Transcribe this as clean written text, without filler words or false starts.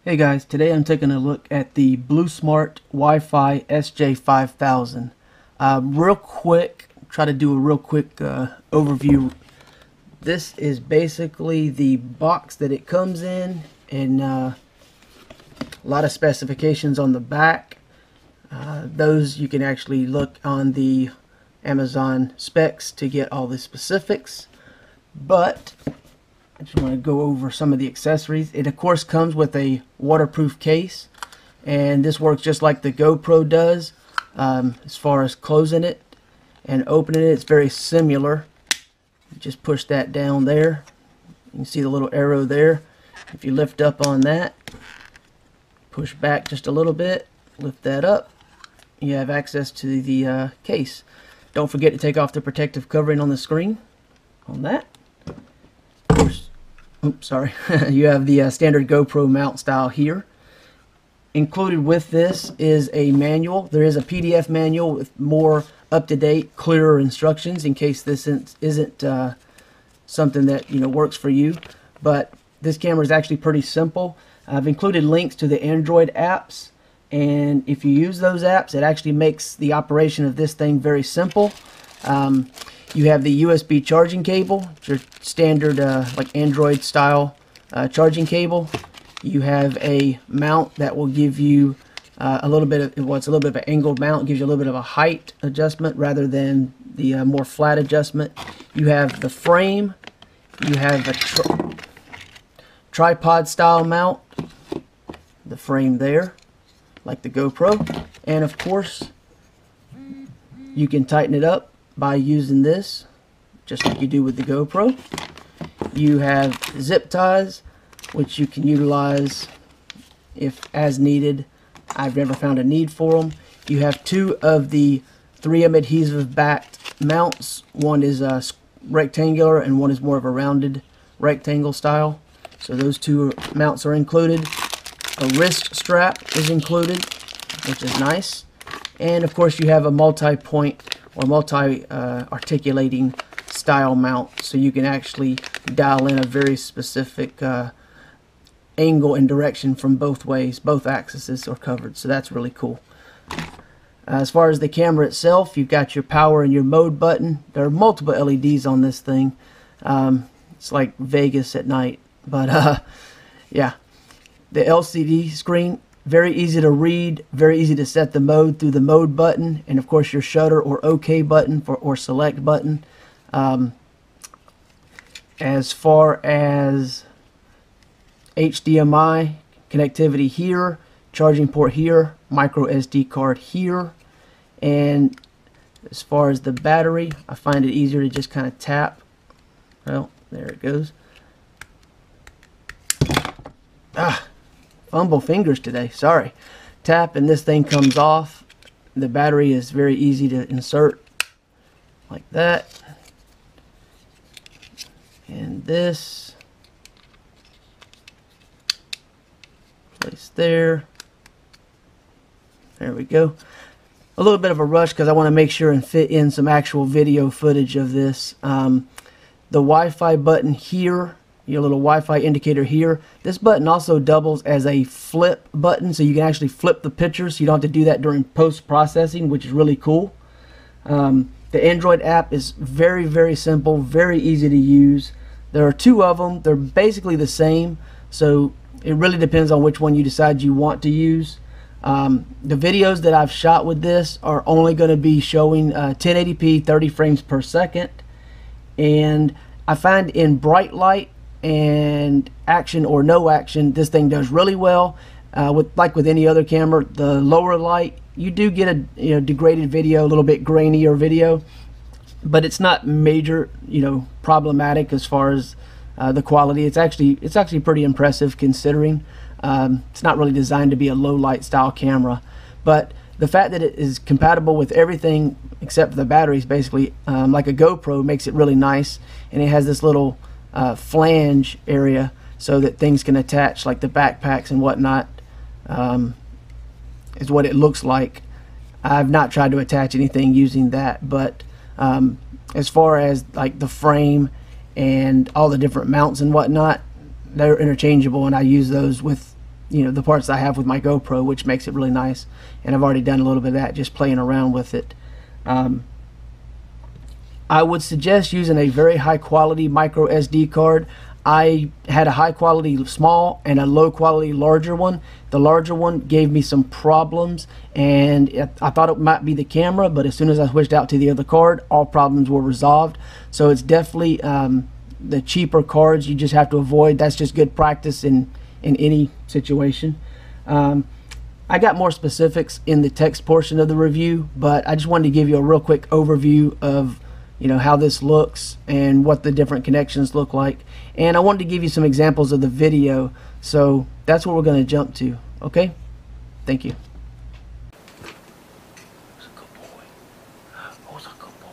Hey guys, today I'm taking a look at the Blusmart Wi-Fi Sj5000. Real quick, try to do a real quick overview. This is basically the box that it comes in, and a lot of specifications on the back. Those you can actually look on the Amazon specs to get all the specifics, but I just want to go over some of the accessories. It of course comes with a waterproof case, and this works just like the GoPro does as far as closing it and opening it. It's very similar. Just push that down there. You can see the little arrow there. If you lift up on that, push back just a little bit, lift that up, you have access to the case. Don't forget to take off the protective covering on the screen on that. Oops, sorry. You have the standard GoPro mount style here. Included with this is a manual. There is a PDF manual with more up-to-date, clearer instructions in case this isn't something that works for you. But this camera is actually pretty simple. I've included links to the Android apps, and if you use those apps, it actually makes the operation of this thing very simple. You have the USB charging cable, it's your standard like Android style charging cable. You have a mount that will give you a little bit of, well, it's a little bit of an angled mount. It gives you a little bit of a height adjustment rather than the more flat adjustment. You have the frame. You have a tripod style mount, the frame there, like the GoPro. And of course, you can tighten it up by using this, just like you do with the GoPro. You have zip ties, which you can utilize if as needed. I've never found a need for them. You have two of the 3M adhesive backed mounts. One is rectangular and one is more of a rounded rectangle style. So those two mounts are included. A wrist strap is included, which is nice. And of course you have a multi-point or multi-articulating style mount, so you can actually dial in a very specific angle and direction from both ways. Both axes are covered, so that's really cool. As far as the camera itself, you've got your power and your mode button. There are multiple LEDs on this thing. It's like Vegas at night, but yeah. The LCD screen, very easy to read, very easy to set the mode through the mode button, and of course your shutter or OK button or select button. As far as HDMI connectivity here, charging port here, micro SD card here, and as far as the battery, I find it easier to just kind of tap. Well, there it goes. Fumble fingers today, sorry. Tap and this thing comes off. The battery is very easy to insert like that. And this, place there. There we go. A little bit of a rush because I want to make sure and fit in some actual video footage of this. The Wi-Fi button here, your little Wi-Fi indicator here. This button also doubles as a flip button, so you can actually flip the picture, so you don't have to do that during post-processing, which is really cool. The Android app is very, very simple, very easy to use. There are two of them. They're basically the same, so it really depends on which one you decide you want to use. The videos that I've shot with this are only going to be showing 1080p 30 frames per second, and I find in bright light and action or no action, this thing does really well. Like with any other camera, the lower light, you do get a degraded video, a little bit grainier video, but it's not major problematic as far as the quality. It's actually pretty impressive considering it's not really designed to be a low light style camera. But the fact that it is compatible with everything except for the batteries, basically like a GoPro, makes it really nice. And it has this little flange area so that things can attach, like the backpacks and whatnot, is what it looks like. I've not tried to attach anything using that, but as far as like the frame and all the different mounts and whatnot, they're interchangeable, and I use those with the parts I have with my GoPro, which makes it really nice. And I've already done a little bit of that, just playing around with it. I would suggest using a very high quality micro SD card. I had a high quality small and a low quality larger one. The larger one gave me some problems, and I thought it might be the camera, but as soon as I switched out to the other card, all problems were resolved. So it's definitely the cheaper cards you just have to avoid. That's just good practice in any situation. I got more specifics in the text portion of the review, but I just wanted to give you a real quick overview of how this looks and what the different connections look like. And I wanted to give you some examples of the video, so that's what we're going to jump to. Okay? Thank you. Who's a good boy? Who's a good boy?